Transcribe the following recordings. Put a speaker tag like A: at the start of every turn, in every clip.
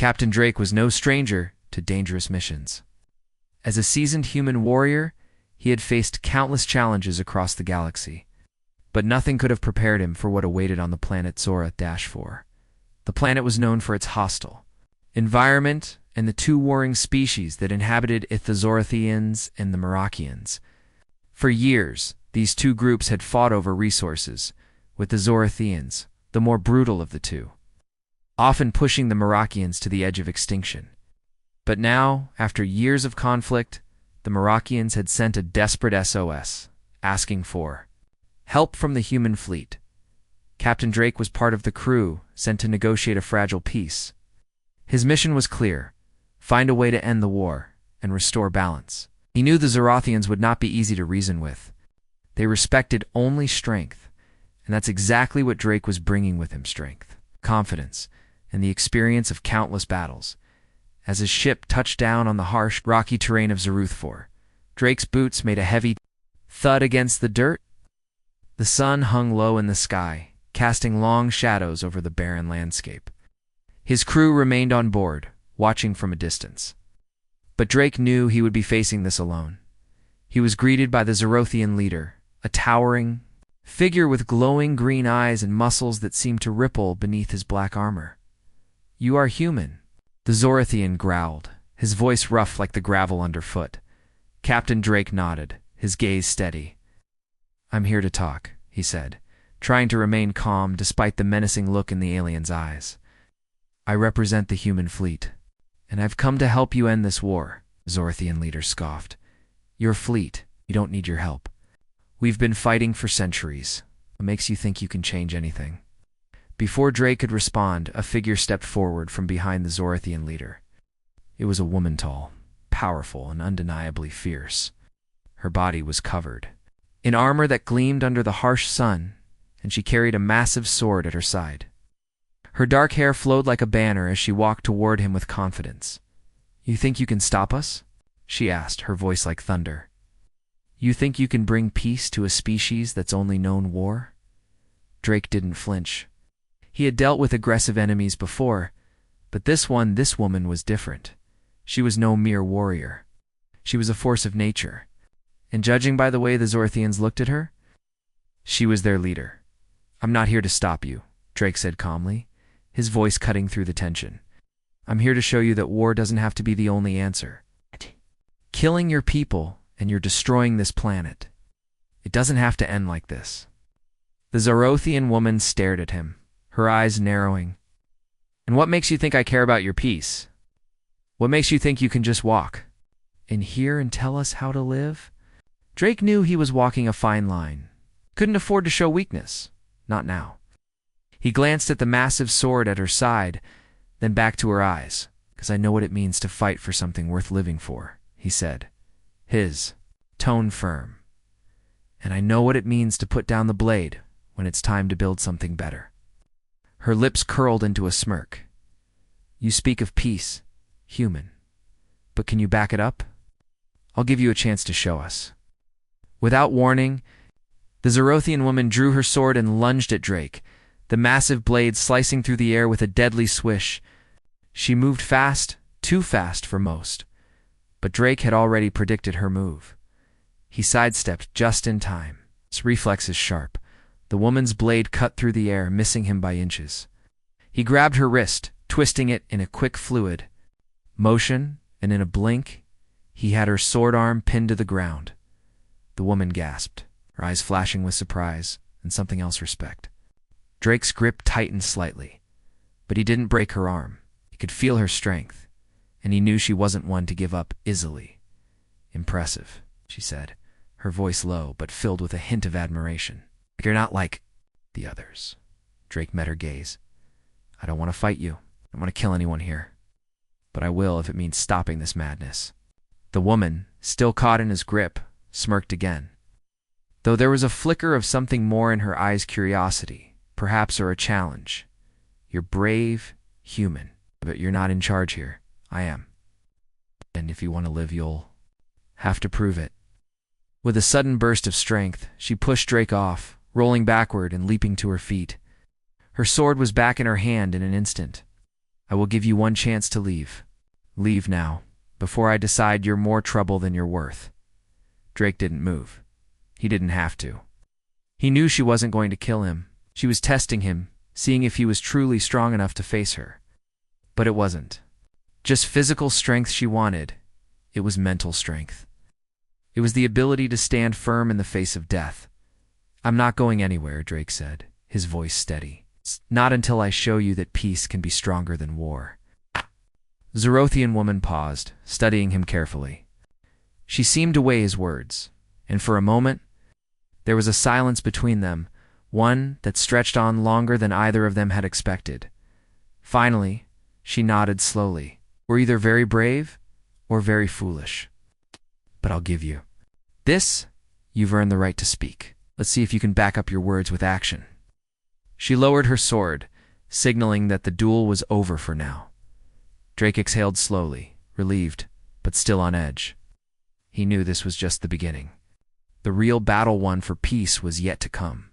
A: Captain Drake was no stranger to dangerous missions. As a seasoned human warrior, he had faced countless challenges across the galaxy, but nothing could have prepared him for what awaited on the planet Zora-4. The planet was known for its hostile environment and the two warring species that inhabited it, the Zorathians and the Merakians. For years, these two groups had fought over resources, with the Zorathians, the more brutal of the two, often pushing the Merakians to the edge of extinction. But now, after years of conflict, the Merakians had sent a desperate SOS, asking for help from the human fleet. Captain Drake was part of the crew sent to negotiate a fragile peace. His mission was clear: find a way to end the war and restore balance. He knew the Zorathians would not be easy to reason with. They respected only strength, and that's exactly what Drake was bringing with him: strength, confidence, and the experience of countless battles. As his ship touched down on the harsh, rocky terrain of Zara-4, Drake's boots made a heavy thud against the dirt. The sun hung low in the sky, casting long shadows over the barren landscape. His crew remained on board, watching from a distance. But Drake knew he would be facing this alone. He was greeted by the Zorothian leader, a towering figure with glowing green eyes and muscles that seemed to ripple beneath his black armor. "You are human," the Zorathian growled, his voice rough like the gravel underfoot. Captain Drake nodded, his gaze steady. "I'm here to talk," he said, trying to remain calm despite the menacing look in the alien's eyes. "I represent the human fleet, and I've come to help you end this war," the Zorathian leader scoffed. "Your fleet, you don't need your help. We've been fighting for centuries. What makes you think you can change anything?" Before Drake could respond, a figure stepped forward from behind the Zorathian leader. It was a woman, tall, powerful, and undeniably fierce. Her body was covered in armor that gleamed under the harsh sun, and she carried a massive sword at her side. Her dark hair flowed like a banner as she walked toward him with confidence. "You think you can stop us?" she asked, her voice like thunder. "You think you can bring peace to a species that's only known war?" Drake didn't flinch. He had dealt with aggressive enemies before, but this woman was different. She was no mere warrior. She was a force of nature. And judging by the way the Zorathians looked at her, she was their leader. "I'm not here to stop you," Drake said calmly, his voice cutting through the tension. "I'm here to show you that war doesn't have to be the only answer. Killing your people and you're destroying this planet. It doesn't have to end like this." The Zorothian woman stared at him, her eyes narrowing. "And what makes you think I care about your peace? What makes you think you can just walk in here and tell us how to live?" Drake knew he was walking a fine line. Couldn't afford to show weakness. Not now. He glanced at the massive sword at her side, then back to her eyes. "Because I know what it means to fight for something worth living for," he said, his tone firm. "And I know what it means to put down the blade when it's time to build something better." Her lips curled into a smirk. "You speak of peace, human. But can you back it up? I'll give you a chance to show us." Without warning, the Zorothian woman drew her sword and lunged at Drake, the massive blade slicing through the air with a deadly swish. She moved fast, too fast for most, but Drake had already predicted her move. He sidestepped just in time, his reflexes sharp. The woman's blade cut through the air, missing him by inches. He grabbed her wrist, twisting it in a quick fluid motion, and in a blink, he had her sword arm pinned to the ground. The woman gasped, her eyes flashing with surprise and something else: respect. Drake's grip tightened slightly, but he didn't break her arm. He could feel her strength, and he knew she wasn't one to give up easily. "Impressive," she said, her voice low but filled with a hint of admiration. "You're not like the others." Drake met her gaze. "I don't want to fight you. I don't want to kill anyone here. But I will if it means stopping this madness." The woman, still caught in his grip, smirked again, though there was a flicker of something more in her eyes: curiosity, perhaps, or a challenge. "You're brave, human, but you're not in charge here. I am. And if you want to live, you'll have to prove it." With a sudden burst of strength, she pushed Drake off, rolling backward and leaping to her feet. Her sword was back in her hand in an instant. I will give you one chance to leave. Leave now, before I decide you're more trouble than you're worth." Drake didn't move. He didn't have to. He knew she wasn't going to kill him. She was testing him, seeing if he was truly strong enough to face her. But it wasn't just physical strength she wanted. It was mental strength. It was the ability to stand firm in the face of death. "I'm not going anywhere," Drake said, his voice steady. "Not until I show you that peace can be stronger than war." The Zorothian woman paused, studying him carefully. She seemed to weigh his words, and for a moment, there was a silence between them, one that stretched on longer than either of them had expected. Finally, she nodded slowly. "We're either very brave or very foolish. But I'll give you this. You've earned the right to speak. Let's see if you can back up your words with action." She lowered her sword, signaling that the duel was over for now. Drake exhaled slowly, relieved, but still on edge. He knew this was just the beginning. The real battle won for peace was yet to come.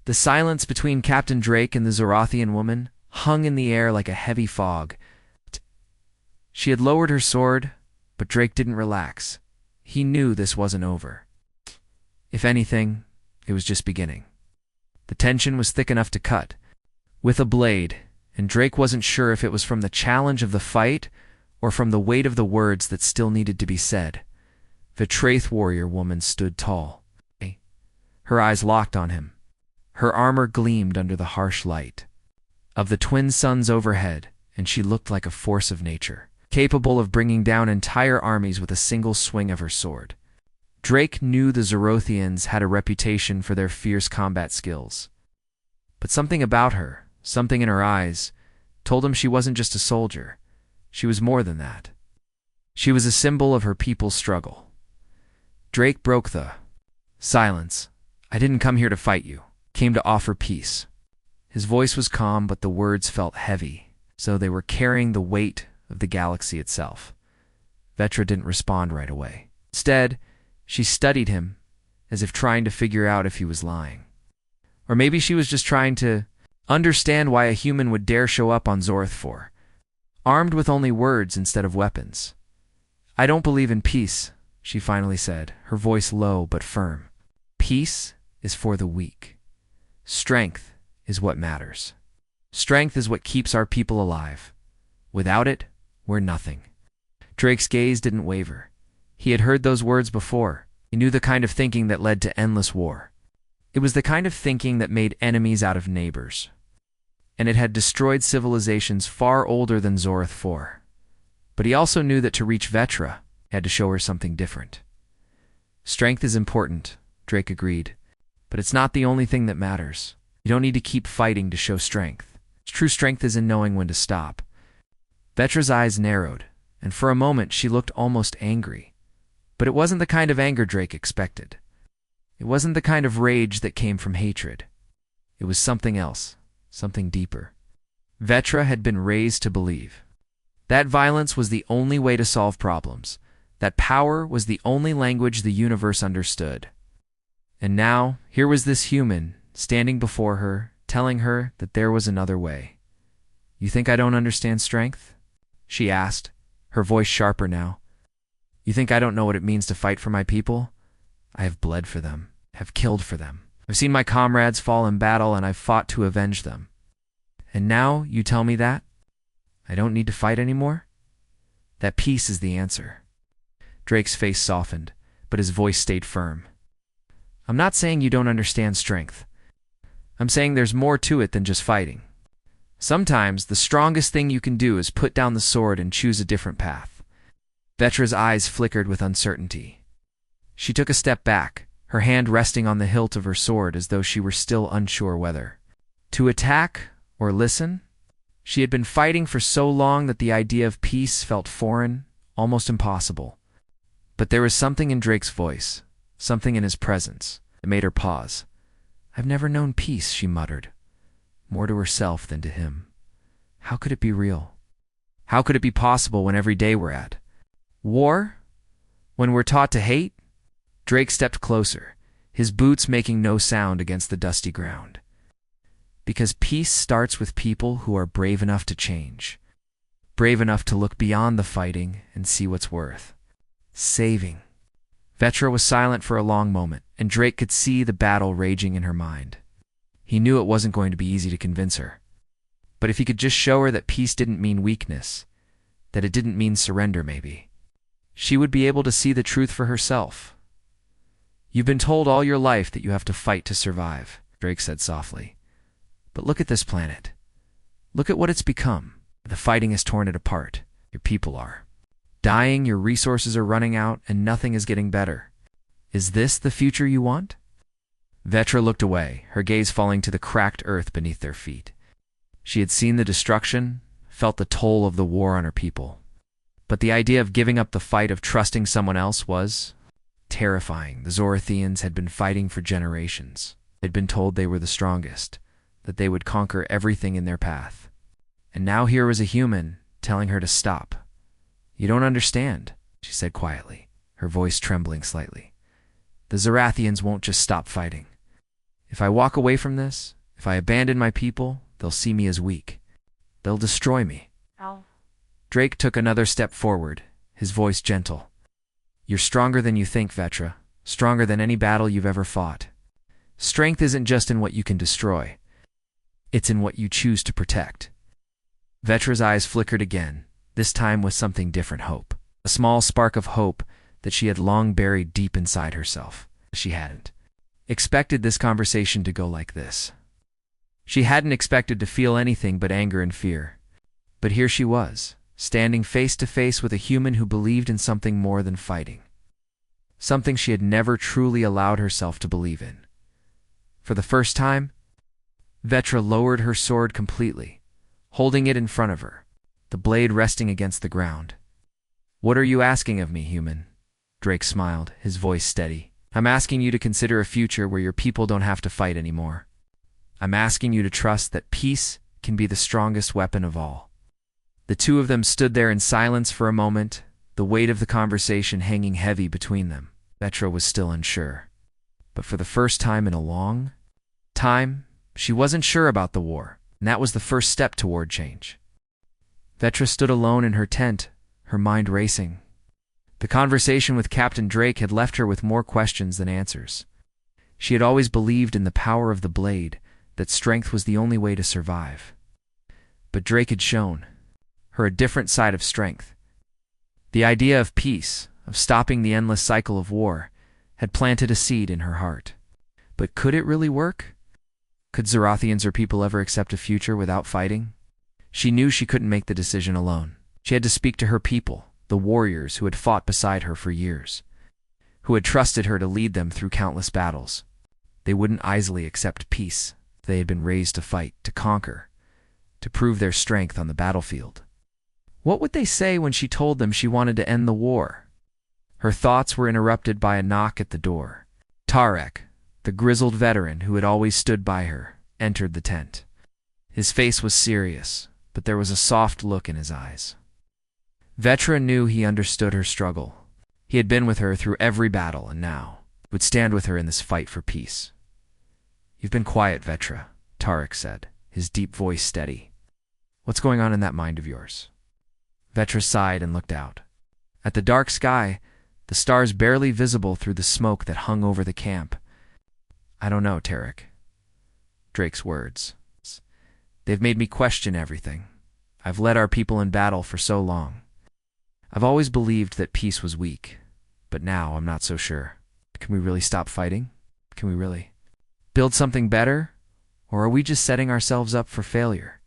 A: The silence between Captain Drake and the Zorothian woman hung in the air like a heavy fog. She had lowered her sword, but Drake didn't relax. He knew this wasn't over. If anything, it was just beginning. The tension was thick enough to cut with a blade, and Drake wasn't sure if it was from the challenge of the fight or from the weight of the words that still needed to be said. The Traith warrior woman stood tall. Her eyes locked on him. Her armor gleamed under the harsh light of the twin suns overhead, and she looked like a force of nature, capable of bringing down entire armies with a single swing of her sword. Drake knew the Zorothians had a reputation for their fierce combat skills. But something about her, something in her eyes, told him she wasn't just a soldier. She was more than that. She was a symbol of her people's struggle. Drake broke the silence. "I didn't come here to fight you. Came to offer peace." His voice was calm, but the words felt heavy, so they were carrying the weight of the galaxy itself. Vetra didn't respond right away. Instead, she studied him, as if trying to figure out if he was lying. Or maybe she was just trying to understand why a human would dare show up on Zorth, armed with only words instead of weapons. "I don't believe in peace," she finally said, her voice low but firm. "Peace is for the weak. Strength is what matters. Strength is what keeps our people alive. Without it, we're nothing." Drake's gaze didn't waver. He had heard those words before. He knew the kind of thinking that led to endless war. It was the kind of thinking that made enemies out of neighbors. And it had destroyed civilizations far older than Zorth 4. But he also knew that to reach Vetra, he had to show her something different. "Strength is important," Drake agreed, "but it's not the only thing that matters. You don't need to keep fighting to show strength. True strength is in knowing when to stop." Vetra's eyes narrowed, and for a moment she looked almost angry. But it wasn't the kind of anger Drake expected. It wasn't the kind of rage that came from hatred. It was something else, something deeper. Vetra had been raised to believe that violence was the only way to solve problems, that power was the only language the universe understood. And now, here was this human, standing before her, telling her that there was another way. "You think I don't understand strength?" she asked, her voice sharper now. "You think I don't know what it means to fight for my people? I have bled for them, have killed for them. I've seen my comrades fall in battle, and I've fought to avenge them. And now you tell me that I don't need to fight anymore? That peace is the answer." Drake's face softened, but his voice stayed firm. "I'm not saying you don't understand strength. I'm saying there's more to it than just fighting. Sometimes the strongest thing you can do is put down the sword and choose a different path." Vetra's eyes flickered with uncertainty. She took a step back, her hand resting on the hilt of her sword as though she were still unsure whether to attack or listen. She had been fighting for so long that the idea of peace felt foreign, almost impossible. But there was something in Drake's voice, something in his presence, that made her pause. "I've never known peace," she muttered, more to herself than to him. How could it be real? How could it be possible when every day we're at war? When we're taught to hate? Drake stepped closer, his boots making no sound against the dusty ground. "Because peace starts with people who are brave enough to change." brave enough to look beyond the fighting and see what's worth saving. Vetra was silent for a long moment, and Drake could see the battle raging in her mind. He knew it wasn't going to be easy to convince her. But if he could just show her that peace didn't mean weakness, that it didn't mean surrender maybe, she would be able to see the truth for herself. "You've been told all your life that you have to fight to survive," Drake said softly. "But look at this planet. Look at what it's become. The fighting has torn it apart. Your people are dying, your resources are running out, and nothing is getting better. Is this the future you want?" Vetra looked away, her gaze falling to the cracked earth beneath their feet. She had seen the destruction, felt the toll of the war on her people. But the idea of giving up the fight, of trusting someone else, was terrifying. The Zorathians had been fighting for generations. They'd been told they were the strongest, that they would conquer everything in their path. And now here was a human telling her to stop. "You don't understand," she said quietly, her voice trembling slightly. "The Zorathians won't just stop fighting. If I walk away from this, if I abandon my people, they'll see me as weak. They'll destroy me."
B: Ow.
A: Drake took another step forward, his voice gentle. "You're stronger than you think, Vetra. Stronger than any battle you've ever fought. Strength isn't just in what you can destroy. It's in what you choose to protect." Vetra's eyes flickered again, this time with something different: hope. A small spark of hope that she had long buried deep inside herself. She hadn't expected this conversation to go like this. She hadn't expected to feel anything but anger and fear. But here she was, standing face to face with a human who believed in something more than fighting. Something she had never truly allowed herself to believe in. For the first time, Vetra lowered her sword completely, holding it in front of her, the blade resting against the ground. "What are you asking of me, human?" Drake smiled, his voice steady. "I'm asking you to consider a future where your people don't have to fight anymore. I'm asking you to trust that peace can be the strongest weapon of all." The two of them stood there in silence for a moment, the weight of the conversation hanging heavy between them. Vetra was still unsure. But for the first time in a long time, she wasn't sure about the war, and that was the first step toward change. Vetra stood alone in her tent, her mind racing. The conversation with Captain Drake had left her with more questions than answers. She had always believed in the power of the blade, that strength was the only way to survive. But Drake had shown her a different side of strength. The idea of peace, of stopping the endless cycle of war, had planted a seed in her heart. But could it really work? Could Zorathians or people ever accept a future without fighting? She knew she couldn't make the decision alone. She had to speak to her people, the warriors who had fought beside her for years, who had trusted her to lead them through countless battles. They wouldn't easily accept peace. They had been raised to fight, to conquer, to prove their strength on the battlefield. What would they say when she told them she wanted to end the war? Her thoughts were interrupted by a knock at the door. Tarek, the grizzled veteran who had always stood by her, entered the tent. His face was serious, but there was a soft look in his eyes. Vetra knew he understood her struggle. He had been with her through every battle, and now would stand with her in this fight for peace. "You've been quiet, Vetra," Tarek said, his deep voice steady. "What's going on in that mind of yours?" Vetra sighed and looked out. At the dark sky, the stars barely visible through the smoke that hung over the camp. "I don't know, Tarek." Drake's words. "They've made me question everything. I've led our people in battle for so long. I've always believed that peace was weak, but now I'm not so sure. Can we really stop fighting? Can we really build something better? Or are we just setting ourselves up for failure?"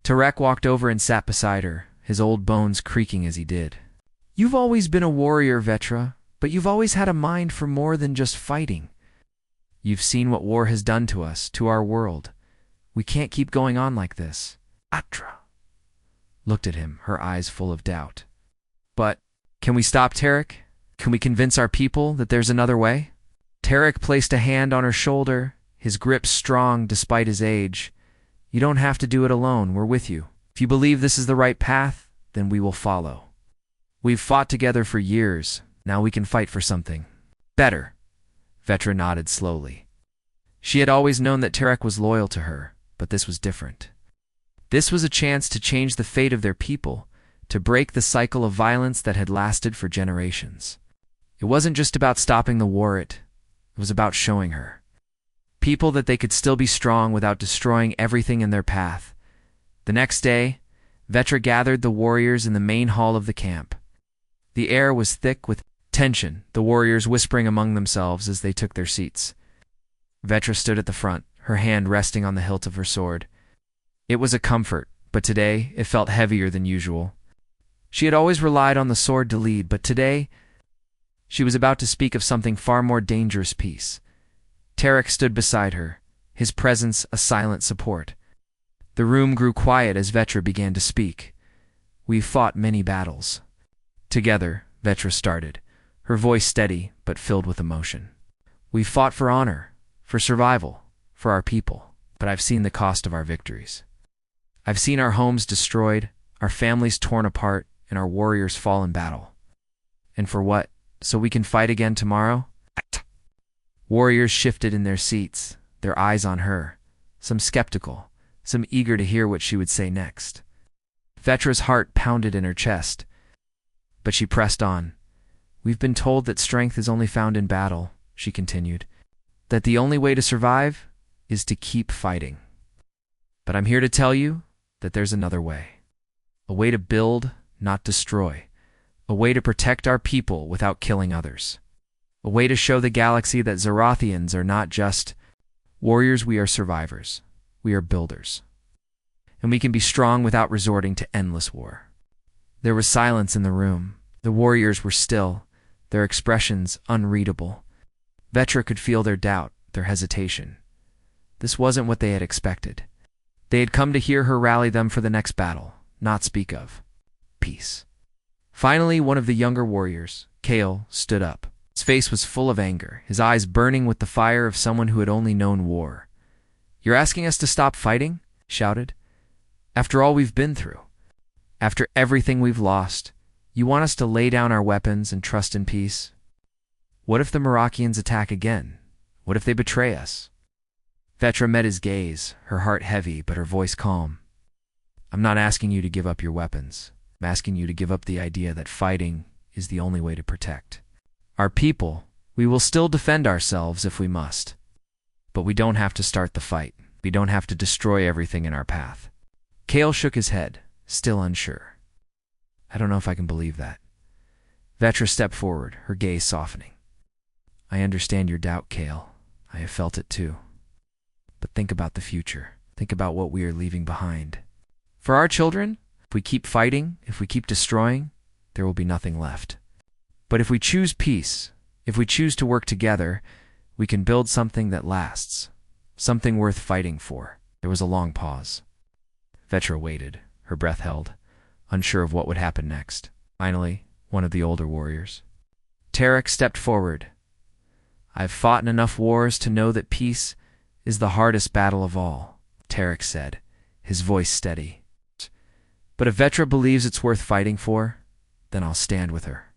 A: Tarek walked over and sat beside her, his old bones creaking as he did. "You've always been a warrior, Vetra, but you've always had a mind for more than just fighting. You've seen what war has done to us, to our world. We can't keep going on like this." Atra looked at him, her eyes full of doubt. "But can we stop, Tarek? Can we convince our people that there's another way?" Tarek placed a hand on her shoulder, his grip strong despite his age. "You don't have to do it alone. We're with you. If you believe this is the right path, then we will follow. We've fought together for years. Now we can fight for something better." Vetra nodded slowly. She had always known that Tarek was loyal to her, but this was different. This was a chance to change the fate of their people, to break the cycle of violence that had lasted for generations. It wasn't just about stopping the war, it was about showing her people that they could still be strong without destroying everything in their path. The next day, Vetra gathered the warriors in the main hall of the camp. The air was thick with tension, the warriors whispering among themselves as they took their seats. Vetra stood at the front, her hand resting on the hilt of her sword. It was a comfort, but today it felt heavier than usual. She had always relied on the sword to lead, but today she was about to speak of something far more dangerous. Peace. Tarek stood beside her, his presence a silent support. The room grew quiet as Vetra began to speak. "We've fought many battles." Together, Vetra started, her voice steady but filled with emotion. "We've fought for honor, for survival, for our people, but I've seen the cost of our victories. I've seen our homes destroyed, our families torn apart, and our warriors fall in battle. And for what? So we can fight again tomorrow?" Warriors shifted in their seats, their eyes on her, some skeptical, some eager to hear what she would say next. Vetra's heart pounded in her chest, but she pressed on. "We've been told that strength is only found in battle," she continued, "that the only way to survive is to keep fighting. But I'm here to tell you that there's another way. A way to build, not destroy. A way to protect our people without killing others. A way to show the galaxy that Zarathians are not just warriors, we are survivors. We are builders. And we can be strong without resorting to endless war." There was silence in the room. The warriors were still, their expressions unreadable. Vetra could feel their doubt, their hesitation. This wasn't what they had expected. They had come to hear her rally them for the next battle, not speak of peace. Finally, one of the younger warriors, Kale, stood up. His face was full of anger, his eyes burning with the fire of someone who had only known war. "You're asking us to stop fighting?" he shouted. "After all we've been through, after everything we've lost, you want us to lay down our weapons and trust in peace? What if the Merakians attack again? What if they betray us?" Vetra met his gaze, her heart heavy but her voice calm. "I'm not asking you to give up your weapons. I'm asking you to give up the idea that fighting is the only way to protect our people. We will still defend ourselves if we must. But we don't have to start the fight. We don't have to destroy everything in our path." Kale shook his head, still unsure. "I don't know if I can believe that." Vetra stepped forward, her gaze softening. "I understand your doubt, Kale. I have felt it too. But think about the future. Think about what we are leaving behind. For our children, if we keep fighting, if we keep destroying, there will be nothing left. But if we choose peace, if we choose to work together, we can build something that lasts, something worth fighting for." There was a long pause. Vetra waited, her breath held, unsure of what would happen next. Finally, one of the older warriors, Tarek, stepped forward. "I've fought in enough wars to know that peace is the hardest battle of all," Tarek said, his voice steady. "But if Vetra believes it's worth fighting for, then I'll stand with her."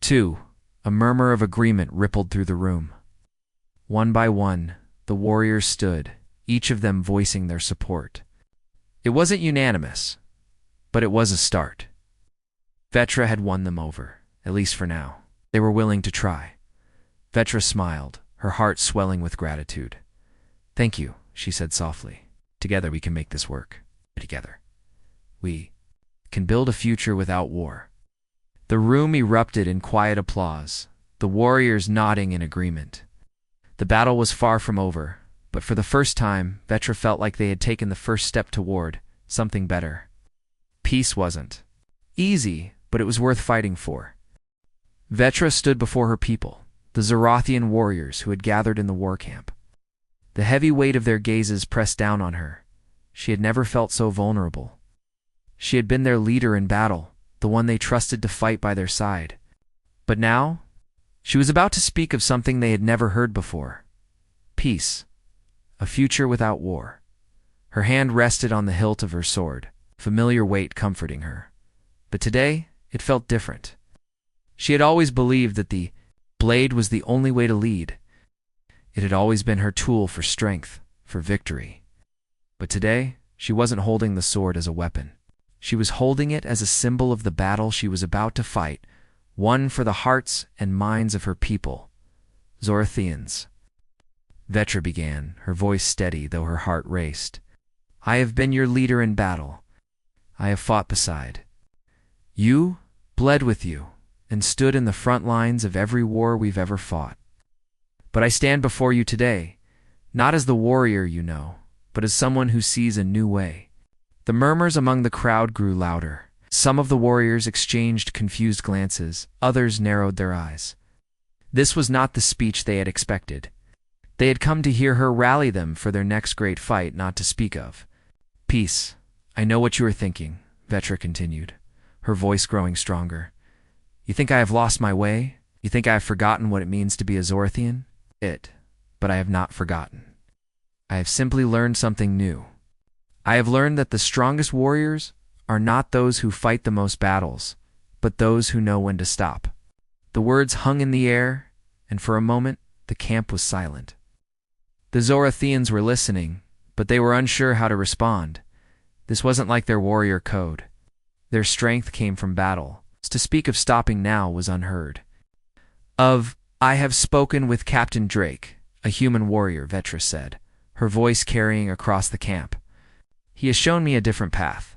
A: 2. A murmur of agreement rippled through the room. One by one, the warriors stood, each of them voicing their support. It wasn't unanimous, but it was a start. Vetra had won them over, at least for now. They were willing to try. Vetra smiled, her heart swelling with gratitude. "Thank you," she said softly. "Together we can make this work. Together we can build a future without war." The room erupted in quiet applause, the warriors nodding in agreement. The battle was far from over, but for the first time, Vetra felt like they had taken the first step toward something better. Peace wasn't easy, but it was worth fighting for. Vetra stood before her people, the Zarathian warriors who had gathered in the war camp. The heavy weight of their gazes pressed down on her. She had never felt so vulnerable. She had been their leader in battle, the one they trusted to fight by their side. But now, she was about to speak of something they had never heard before. Peace. A future without war. Her hand rested on the hilt of her sword, familiar weight comforting her. But today, it felt different. She had always believed that the blade was the only way to lead. It had always been her tool for strength, for victory. But today, She wasn't holding the sword as a weapon. She was holding it as a symbol of the battle she was about to fight, one for the hearts and minds of her people, Zorathians. Vetra began, her voice steady though her heart raced. I have been your leader in battle. I have fought beside you, bled with you, and stood in the front lines of every war we've ever fought. But I stand before you today, not as the warrior you know, but as someone who sees a new way. The murmurs among the crowd grew louder. Some of the warriors exchanged confused glances, others narrowed their eyes. This was not the speech they had expected. They had come to hear her rally them for their next great fight, not to speak of. Peace. I know what you are thinking, Vetra continued, her voice growing stronger. You think I have lost my way? You think I have forgotten what it means to be a Zorathian? But I have not forgotten. I have simply learned something new. I have learned that the strongest warriors are not those who fight the most battles, but those who know when to stop. The words hung in the air, and for a moment the camp was silent. The Zorathians were listening, but they were unsure how to respond. This wasn't like their warrior code. Their strength came from battle. To speak of stopping now was unheard. I have spoken with Captain Drake, a human warrior, Vetra said, her voice carrying across the camp. He has shown me a different path.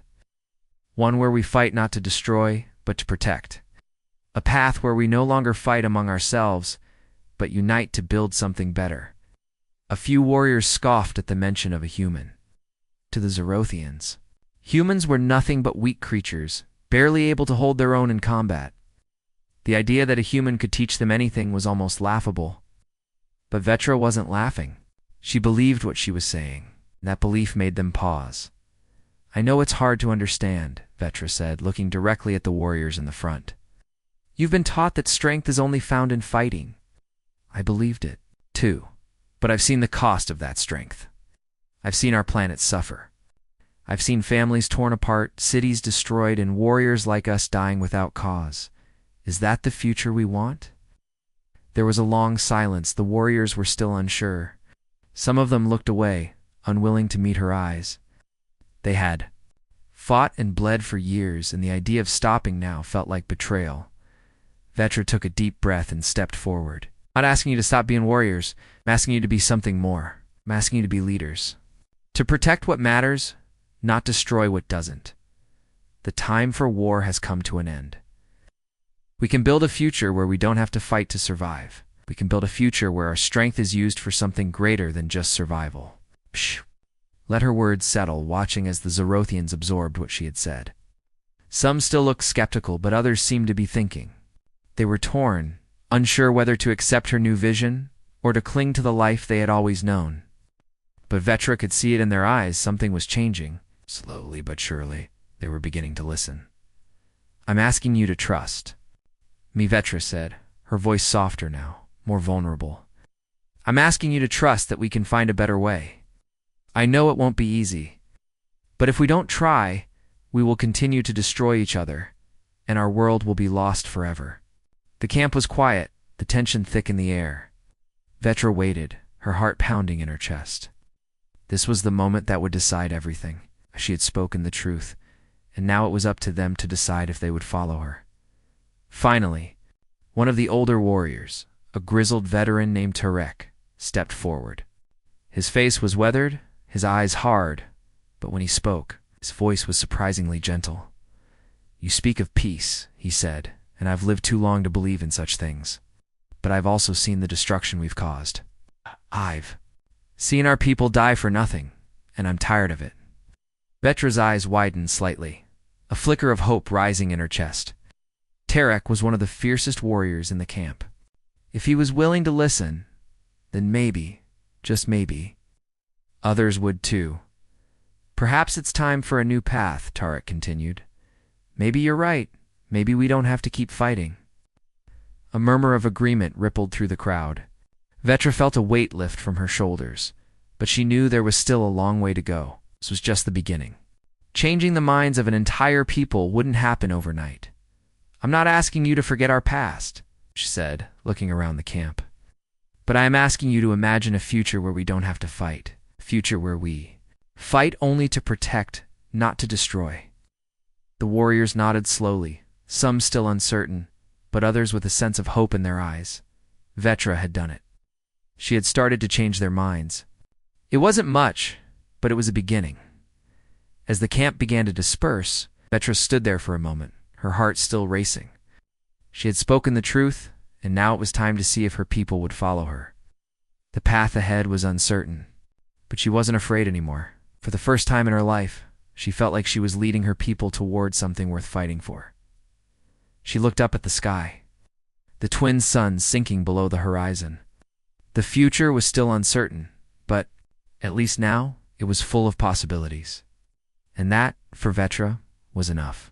A: One where we fight not to destroy, but to protect. A path where we no longer fight among ourselves, but unite to build something better. A few warriors scoffed at the mention of a human. To the Zorathians, humans were nothing but weak creatures, barely able to hold their own in combat. The idea that a human could teach them anything was almost laughable. But Vetra wasn't laughing. She believed what she was saying. That belief made them pause. I know it's hard to understand, Vetra said, looking directly at the warriors in the front. You've been taught that strength is only found in fighting. I believed it, too. But I've seen the cost of that strength. I've seen our planet suffer. I've seen families torn apart, cities destroyed, and warriors like us dying without cause. Is that the future we want? There was a long silence. The warriors were still unsure. Some of them looked away, unwilling to meet her eyes. They had fought and bled for years, and the idea of stopping now felt like betrayal. Vetra took a deep breath and stepped forward. I'm not asking you to stop being warriors. I'm asking you to be something more. I'm asking you to be leaders. To protect what matters, not destroy what doesn't. The time for war has come to an end. We can build a future where we don't have to fight to survive. We can build a future where our strength is used for something greater than just survival. Psh. Let her words settle, watching as the Zorathians absorbed what she had said. Some still looked skeptical, but others seemed to be thinking. They were torn, unsure whether to accept her new vision or to cling to the life they had always known. But Vetra could see it in their eyes. Something was changing. Slowly but surely, they were beginning to listen. I'm asking you to trust me, Vetra said, her voice softer now, more vulnerable. I'm asking you to trust that we can find a better way. I know it won't be easy, but if we don't try, we will continue to destroy each other, and our world will be lost forever. The camp was quiet, the tension thick in the air. Vetra waited, her heart pounding in her chest. This was the moment that would decide everything. She had spoken the truth, and now it was up to them to decide if they would follow her. Finally, one of the older warriors, a grizzled veteran named Tarek, stepped forward. His face was weathered, his eyes hard, but when he spoke, his voice was surprisingly gentle. You speak of peace, he said, and I've lived too long to believe in such things. But I've also seen the destruction we've caused. I've seen our people die for nothing, and I'm tired of it. Vetra's eyes widened slightly, a flicker of hope rising in her chest. Tarek was one of the fiercest warriors in the camp. If he was willing to listen, then maybe, just maybe, others would too. Perhaps it's time for a new path, Tarek continued. Maybe you're right. Maybe we don't have to keep fighting. A murmur of agreement rippled through the crowd. Vetra felt a weight lift from her shoulders, but she knew there was still a long way to go. This was just the beginning. Changing the minds of an entire people wouldn't happen overnight. I'm not asking you to forget our past, she said, looking around the camp. But I am asking you to imagine a future where we don't have to fight, a future where we Fight only to protect, not to destroy. The warriors nodded slowly, some still uncertain, but others with a sense of hope in their eyes. Vetra had done it. She had started to change their minds. It wasn't much, but it was a beginning. As the camp began to disperse, Vetra stood there for a moment, her heart still racing. She had spoken the truth, and now it was time to see if her people would follow her. The path ahead was uncertain, but she wasn't afraid anymore. For the first time in her life, she felt like she was leading her people toward something worth fighting for. She looked up at the sky, the twin suns sinking below the horizon. The future was still uncertain, but, at least now, it was full of possibilities. And that, for Vetra, was enough.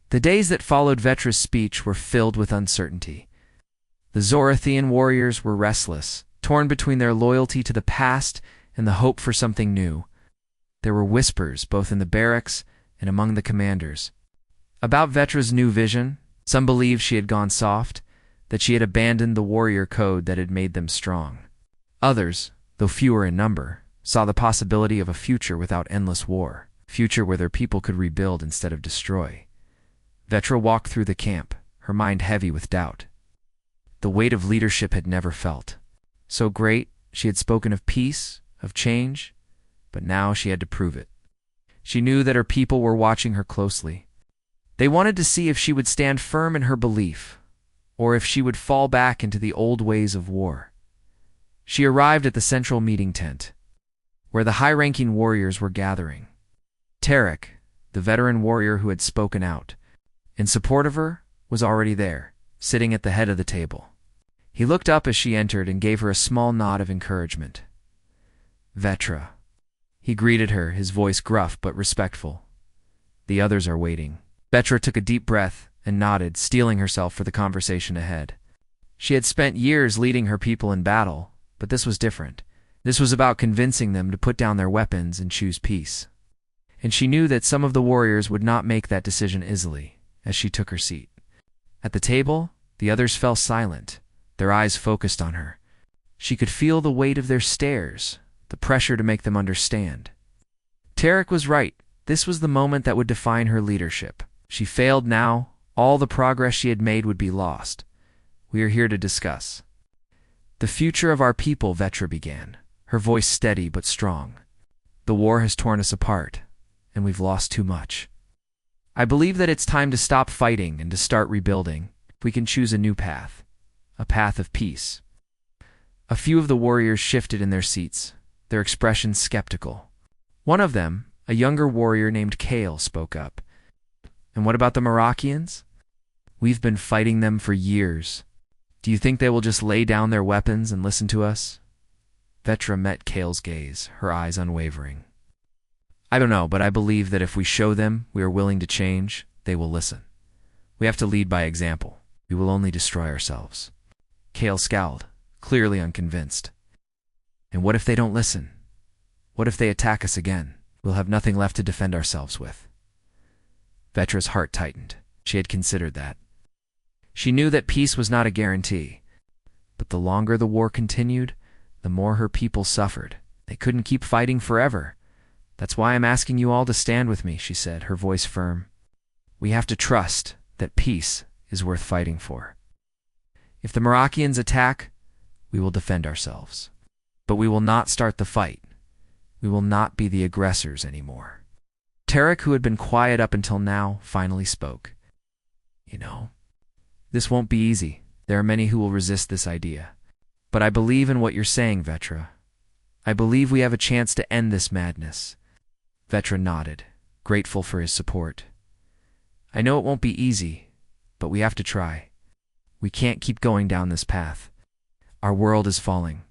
A: The days that followed Vetra's speech were filled with uncertainty. The Zorathian warriors were restless, torn between their loyalty to the past and the hope for something new. There were whispers both in the barracks and among the commanders. About Vetra's new vision, some believed she had gone soft, that she had abandoned the warrior code that had made them strong. Others, though fewer in number, saw the possibility of a future without endless war, a future where their people could rebuild instead of destroy. Vetra walked through the camp, her mind heavy with doubt. The weight of leadership had never felt. So great, she had spoken of peace, of change, but now she had to prove it. She knew that her people were watching her closely. They wanted to see if she would stand firm in her belief, or if she would fall back into the old ways of war. She arrived at the central meeting tent, where the high-ranking warriors were gathering. Tarek, the veteran warrior who had spoken out, in support of her, was already there, sitting at the head of the table. He looked up as she entered and gave her a small nod of encouragement. Vetra. He greeted her, his voice gruff but respectful. The others are waiting. Vetra took a deep breath and nodded, steeling herself for the conversation ahead. She had spent years leading her people in battle, but this was different. This was about convincing them to put down their weapons and choose peace. And she knew that some of the warriors would not make that decision easily, as she took her seat. At the table, the others fell silent, their eyes focused on her. She could feel the weight of their stares, the pressure to make them understand. Tarek was right. This was the moment that would define her leadership. She failed now, all the progress she had made would be lost. We are here to discuss the future of our people, Vetra began, her voice steady but strong. The war has torn us apart, and we've lost too much. I believe that it's time to stop fighting and to start rebuilding. We can choose a new path, a path of peace. A few of the warriors shifted in their seats, their expressions skeptical. One of them, a younger warrior named Kale, spoke up. And what about the Moroccians? We've been fighting them for years. Do you think they will just lay down their weapons and listen to us? Vetra met Kale's gaze, her eyes unwavering. I don't know, but I believe that if we show them we are willing to change, they will listen. We have to lead by example. We will only destroy ourselves. Kale scowled, clearly unconvinced. And what if they don't listen? What if they attack us again? We'll have nothing left to defend ourselves with. Vetra's heart tightened. She had considered that. She knew that peace was not a guarantee. But the longer the war continued, the more her people suffered. They couldn't keep fighting forever. That's why I'm asking you all to stand with me, she said, her voice firm. We have to trust that peace is worth fighting for. If the Moroccians attack, we will defend ourselves. But we will not start the fight. We will not be the aggressors anymore. Tarek, who had been quiet up until now, finally spoke. You know, this won't be easy. There are many who will resist this idea. But I believe in what you're saying, Vetra. I believe we have a chance to end this madness. Vetra nodded, grateful for his support. I know it won't be easy, but we have to try. We can't keep going down this path. Our world is falling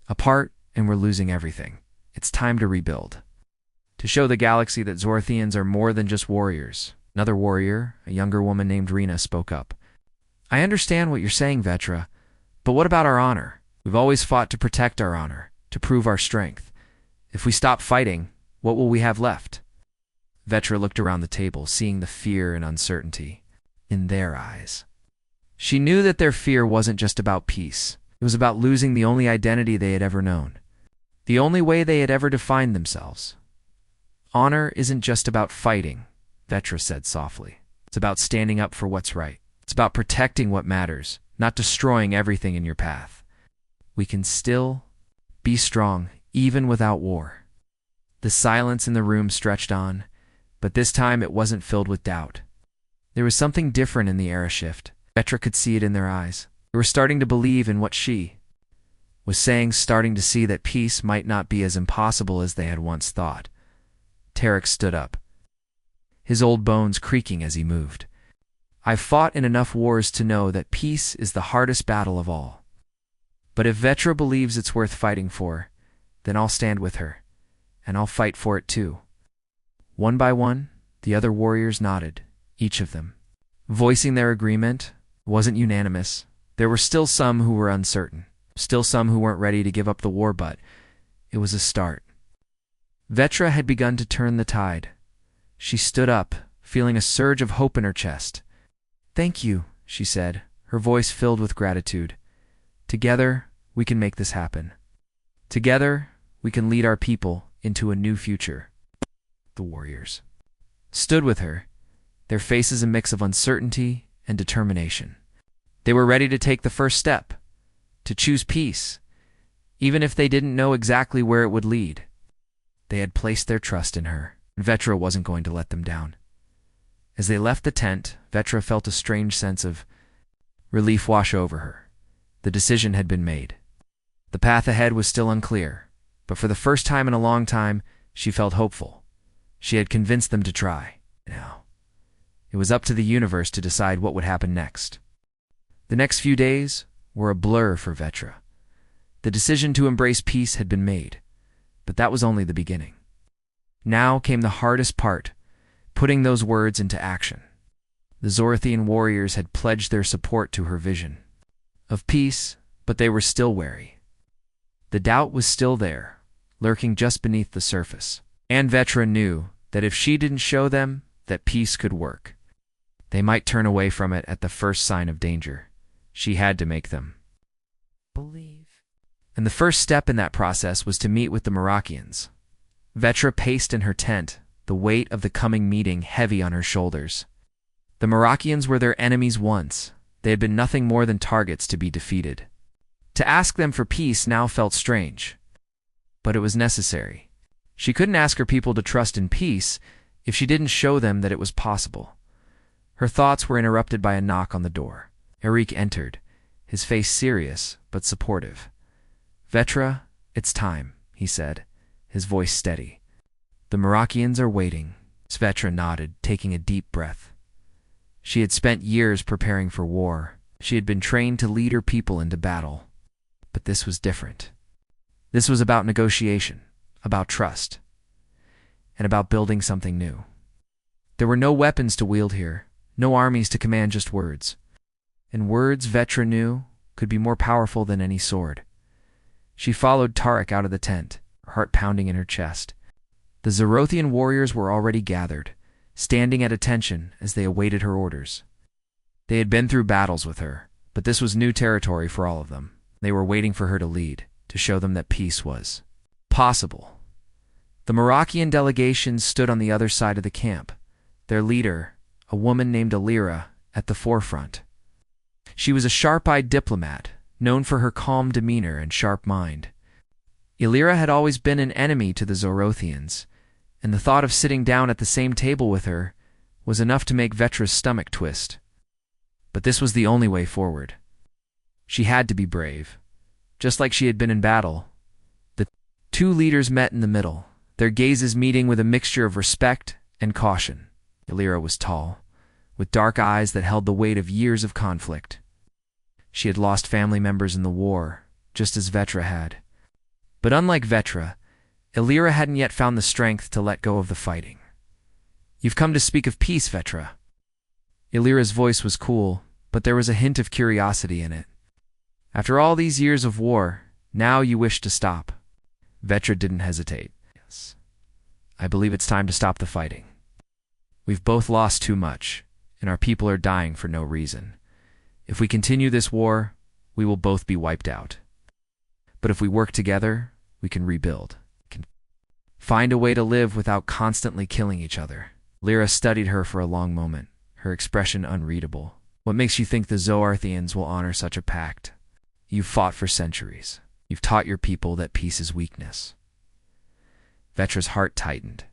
A: apart, and we're losing everything. It's time to rebuild. To show the galaxy that Zorathians are more than just warriors. Another warrior, a younger woman named Rena, spoke up. I understand what you're saying, Vetra, but what about our honor? We've always fought to protect our honor, to prove our strength. If we stop fighting, what will we have left? Vetra looked around the table, seeing the fear and uncertainty in their eyes. She knew that their fear wasn't just about peace. It was about losing the only identity they had ever known, the only way they had ever defined themselves. Honor isn't just about fighting, Vetra said softly. It's about standing up for what's right. It's about protecting what matters, not destroying everything in your path. We can still be strong, even without war. The silence in the room stretched on, but this time it wasn't filled with doubt. There was something different in the era shift. Vetra could see it in their eyes. They were starting to believe in what she was saying, starting to see that peace might not be as impossible as they had once thought. Tarek stood up, his old bones creaking as he moved. I've fought in enough wars to know that peace is the hardest battle of all. But if Vetra believes it's worth fighting for, then I'll stand with her, and I'll fight for it too. One by one, the other warriors nodded, each of them voicing their agreement. Wasn't unanimous. There were still some who were uncertain, still some who weren't ready to give up the war, but it was a start. Vetra had begun to turn the tide. She stood up, feeling a surge of hope in her chest. Thank you, she said, her voice filled with gratitude. Together, we can make this happen. Together, we can lead our people into a new future. The warriors stood with her, their faces a mix of uncertainty and determination. They were ready to take the first step, to choose peace, even if they didn't know exactly where it would lead. They had placed their trust in her, and Vetra wasn't going to let them down. As they left the tent, Vetra felt a strange sense of relief wash over her. The decision had been made. The path ahead was still unclear, but for the first time in a long time, she felt hopeful. She had convinced them to try. Now, it was up to the universe to decide what would happen next. The next few days were a blur for Vetra. The decision to embrace peace had been made, but that was only the beginning. Now came the hardest part, putting those words into action. The Zorathian warriors had pledged their support to her vision of peace, but they were still wary. The doubt was still there, lurking just beneath the surface. And Vetra knew that if she didn't show them that peace could work, they might turn away from it at the first sign of danger. She had to make them believe. And the first step in that process was to meet with the Merakians. Vetra paced in her tent, the weight of the coming meeting heavy on her shoulders. The Merakians were their enemies once. They had been nothing more than targets to be defeated. To ask them for peace now felt strange, but it was necessary. She couldn't ask her people to trust in peace if she didn't show them that it was possible. Her thoughts were interrupted by a knock on the door. Eric entered, his face serious but supportive. Vetra, it's time, he said, his voice steady. The Merakians are waiting. Vetra nodded, taking a deep breath. She had spent years preparing for war. She had been trained to lead her people into battle. But this was different. This was about negotiation, about trust, and about building something new. There were no weapons to wield here, no armies to command, just words. And words, Vetra knew, could be more powerful than any sword. She followed Tarek out of the tent, her heart pounding in her chest. The Zorothian warriors were already gathered, standing at attention as they awaited her orders. They had been through battles with her, but this was new territory for all of them. They were waiting for her to lead, to show them that peace was possible. The Merakian delegation stood on the other side of the camp, their leader, a woman named Alira, at the forefront. She was a sharp-eyed diplomat, known for her calm demeanor and sharp mind. Alira had always been an enemy to the Zorothians, and the thought of sitting down at the same table with her was enough to make Vetra's stomach twist. But this was the only way forward. She had to be brave, just like she had been in battle. The two leaders met in the middle, their gazes meeting with a mixture of respect and caution. Alira was tall, with dark eyes that held the weight of years of conflict. She had lost family members in the war, just as Vetra had. But unlike Vetra, Alira hadn't yet found the strength to let go of the fighting. You've come to speak of peace, Vetra. Alira's voice was cool, but there was a hint of curiosity in it. After all these years of war, now you wish to stop. Vetra didn't hesitate. Yes. I believe it's time to stop the fighting. We've both lost too much, and our people are dying for no reason. If we continue this war, we will both be wiped out. But if we work together, we can rebuild. Find a way to live without constantly killing each other. Lyra studied her for a long moment, her expression unreadable. What makes you think the Zoarthians will honor such a pact? You've fought for centuries. You've taught your people that peace is weakness. Vetra's heart tightened.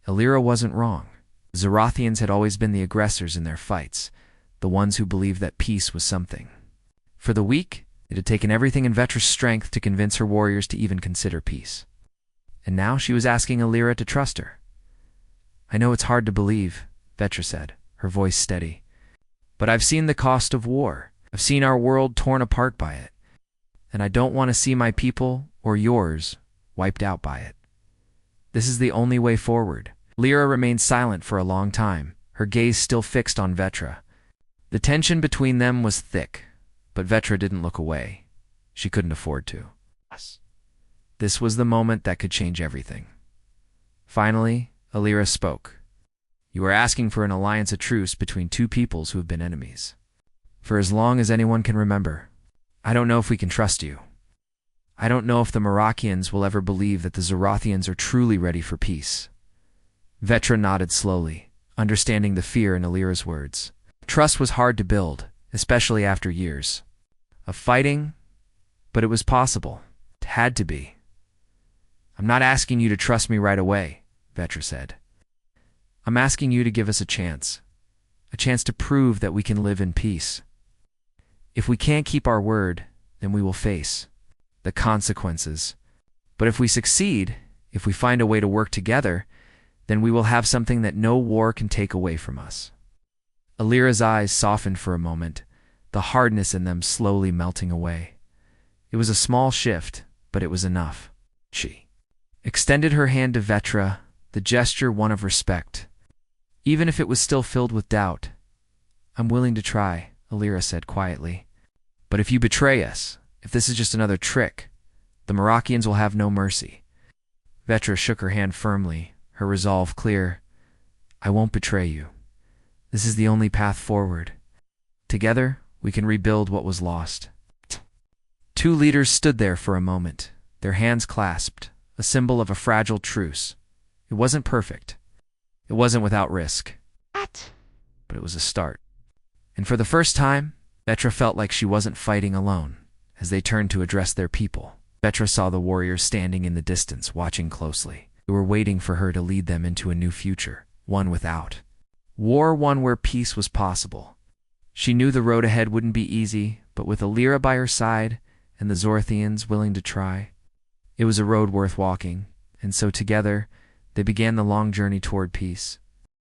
A: Illyra wasn't wrong. The Zorathians had always been the aggressors in their fights, the ones who believed that peace was something. For the weak, it had taken everything in Vetra's strength to convince her warriors to even consider peace. And now she was asking Illyra to trust her. I know it's hard to believe, Vetra said, her voice steady. But I've seen the cost of war. I've seen our world torn apart by it. And I don't want to see my people, or yours, wiped out by it. This is the only way forward. Lyra remained silent for a long time, her gaze still fixed on Vetra. The tension between them was thick, but Vetra didn't look away. She couldn't afford to. This was the moment that could change everything. Finally, Illyra spoke. You are asking for an alliance of truce between two peoples who have been enemies. For as long as anyone can remember, I don't know if we can trust you. I don't know if the Merakians will ever believe that the Zorathians are truly ready for peace. Vetra nodded slowly, understanding the fear in Illyra's words. Trust was hard to build, especially after years of fighting, but it was possible. It had to be. I'm not asking you to trust me right away, Vetra said. I'm asking you to give us a chance to prove that we can live in peace. If we can't keep our word, then we will face the consequences. But if we succeed, if we find a way to work together, then we will have something that no war can take away from us. Illyra's eyes softened for a moment, the hardness in them slowly melting away. It was a small shift, but it was enough. She extended her hand to Vetra, the gesture one of respect. Even if it was still filled with doubt. I'm willing to try, Illyra said quietly. But if you betray us, if this is just another trick, the Merakians will have no mercy. Vetra shook her hand firmly, her resolve clear. I won't betray you. This is the only path forward. Together, we can rebuild what was lost. Two leaders stood there for a moment, their hands clasped, a symbol of a fragile truce. It wasn't perfect. It wasn't without risk. But it was a start. And for the first time, Vetra felt like she wasn't fighting alone. As they turned to address their people, Vetra saw the warriors standing in the distance, watching closely. They were waiting for her to lead them into a new future, one without war, one where peace was possible. She knew the road ahead wouldn't be easy, but with Illyra by her side and the Zorathians willing to try, it was a road worth walking, and so together they began the long journey toward peace.